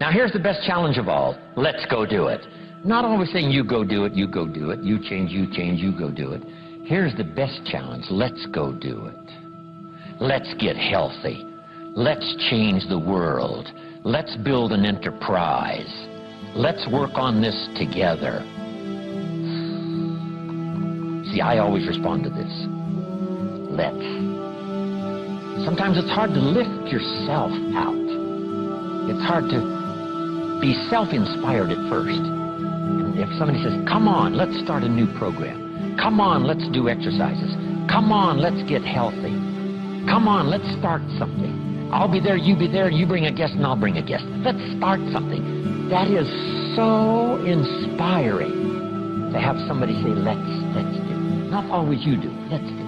Now here's the best challenge of all. Let's go do it. Not always saying you go do it, you go do it, you change, you go do it. Here's the best challenge. Let's go do it. Let's get healthy. Let's change the world. Let's build an enterprise. Let's work on this together. See, I always respond to this. Let's. Sometimes it's hard to lift yourself out. It's hard to be self-inspired at first. And if somebody says, come on, let's start a new program. Come on, let's do exercises. Come on, let's get healthy. Come on, let's start something. I'll be there, you be there, you bring a guest and I'll bring a guest. Let's start something. That is so inspiring to have somebody say, let's do. Not always you do, let's do.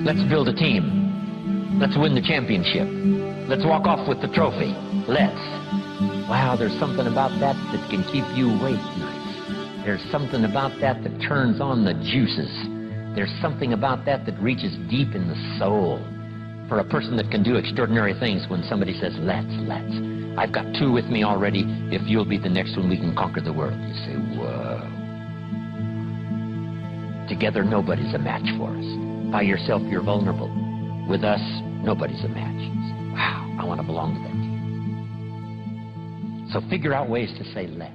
Let's build a team. Let's win the championship. Let's walk off with the trophy. Let's. Wow, there's something about that that can keep you awake nights. There's something about that that turns on the juices. There's something about that that reaches deep in the soul. For a person that can do extraordinary things when somebody says, let's. I've got two with me already. If you'll be the next one, we can conquer the world. You say, whoa. Together, nobody's a match for us. By yourself, you're vulnerable. With us, nobody's a match. You say, wow, I want to belong to that team. So figure out ways to say, let's.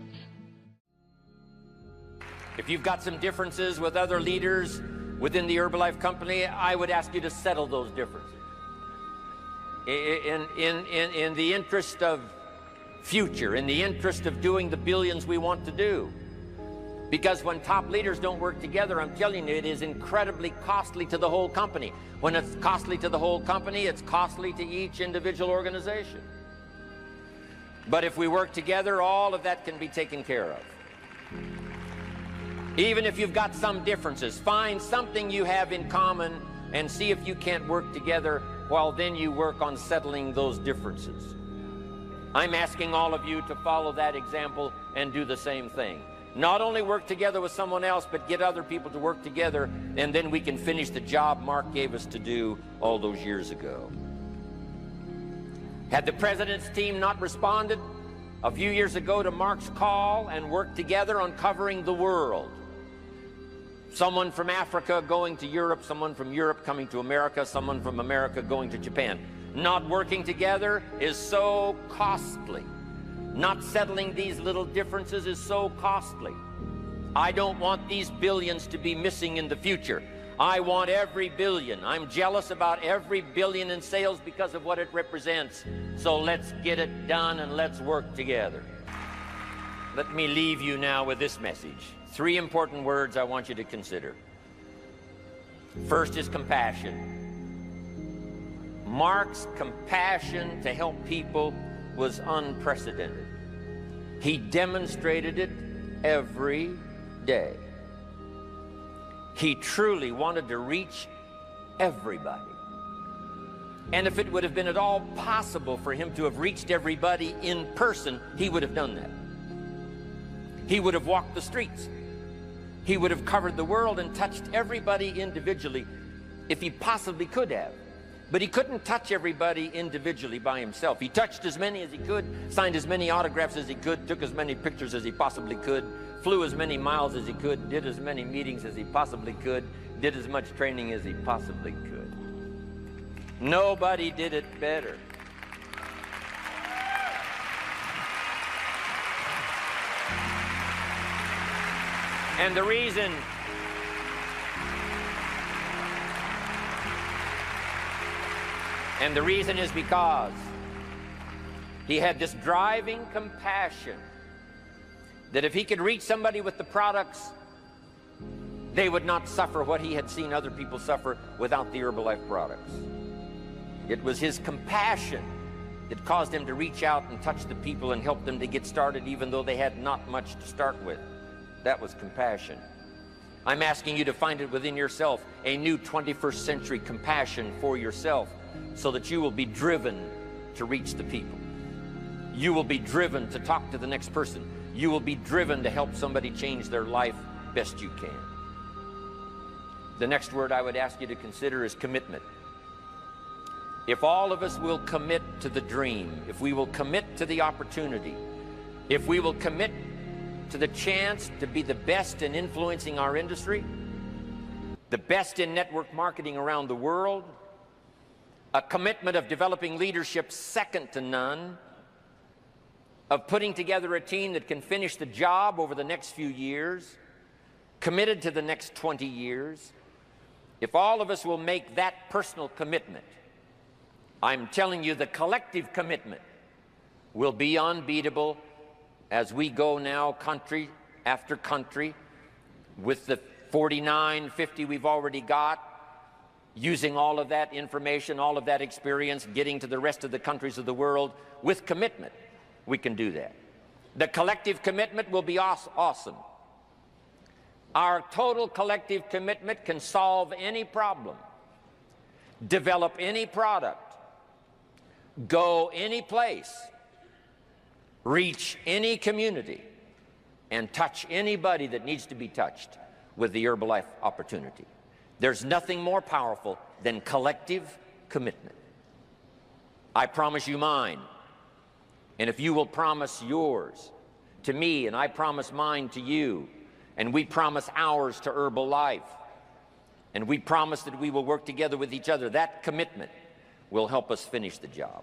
If you've got some differences with other leaders within the Herbalife company, I would ask you to settle those differences. In the interest of future, in the interest of doing the billions we want to do. Because when top leaders don't work together, I'm telling you, it is incredibly costly to the whole company. When it's costly to the whole company, it's costly to each individual organization. But if we work together, all of that can be taken care of. Even if you've got some differences, find something you have in common and see if you can't work together while then you work on settling those differences. I'm asking all of you to follow that example and do the same thing. Not only work together with someone else, but get other people to work together, and then we can finish the job Mark gave us to do all those years ago. Had the president's team not responded a few years ago to Mark's call and worked together on covering the world, someone from Africa going to Europe, someone from Europe coming to America, someone from America going to Japan. Not working together is so costly. Not settling these little differences is so costly. I don't want these billions to be missing in the future. I want every billion. I'm jealous about every billion in sales because of what it represents. So let's get it done and let's work together. Let me leave you now with this message. 3 important words I want you to consider. First is compassion. Mark's compassion to help people was unprecedented. He demonstrated it every day. He truly wanted to reach everybody. And if it would have been at all possible for him to have reached everybody in person, he would have done that. He would have walked the streets. He would have covered the world and touched everybody individually if he possibly could have. But he couldn't touch everybody individually by himself. He touched as many as he could, signed as many autographs as he could, took as many pictures as he possibly could, flew as many miles as he could, did as many meetings as he possibly could, did as much training as he possibly could. Nobody did it better. And the reason is because he had this driving compassion that if he could reach somebody with the products, they would not suffer what he had seen other people suffer without the Herbalife products. It was his compassion that caused him to reach out and touch the people and help them to get started even though they had not much to start with. That was compassion. I'm asking you to find it within yourself, a new 21st century compassion for yourself, so that you will be driven to reach the people. You will be driven to talk to the next person. You will be driven to help somebody change their life best you can. The next word I would ask you to consider is commitment. if all of us will commit to the dream, if we will commit to the opportunity, if we will commit to the chance to be the best in influencing our industry, the best in network marketing around the world, a commitment of developing leadership second to none, of putting together a team that can finish the job over the next few years, committed to the next 20 years, if all of us will make that personal commitment, I'm telling you the collective commitment will be unbeatable as we go now country after country with the 49, 50 we've already got, using all of that information, all of that experience, getting to the rest of the countries of the world with commitment. We can do that. The collective commitment will be awesome. Our total collective commitment can solve any problem, develop any product, go any place, reach any community, and touch anybody that needs to be touched with the Herbalife opportunity. There's nothing more powerful than collective commitment. I promise you mine, and if you will promise yours to me, and I promise mine to you, and we promise ours to Herbalife, and we promise that we will work together with each other, that commitment will help us finish the job.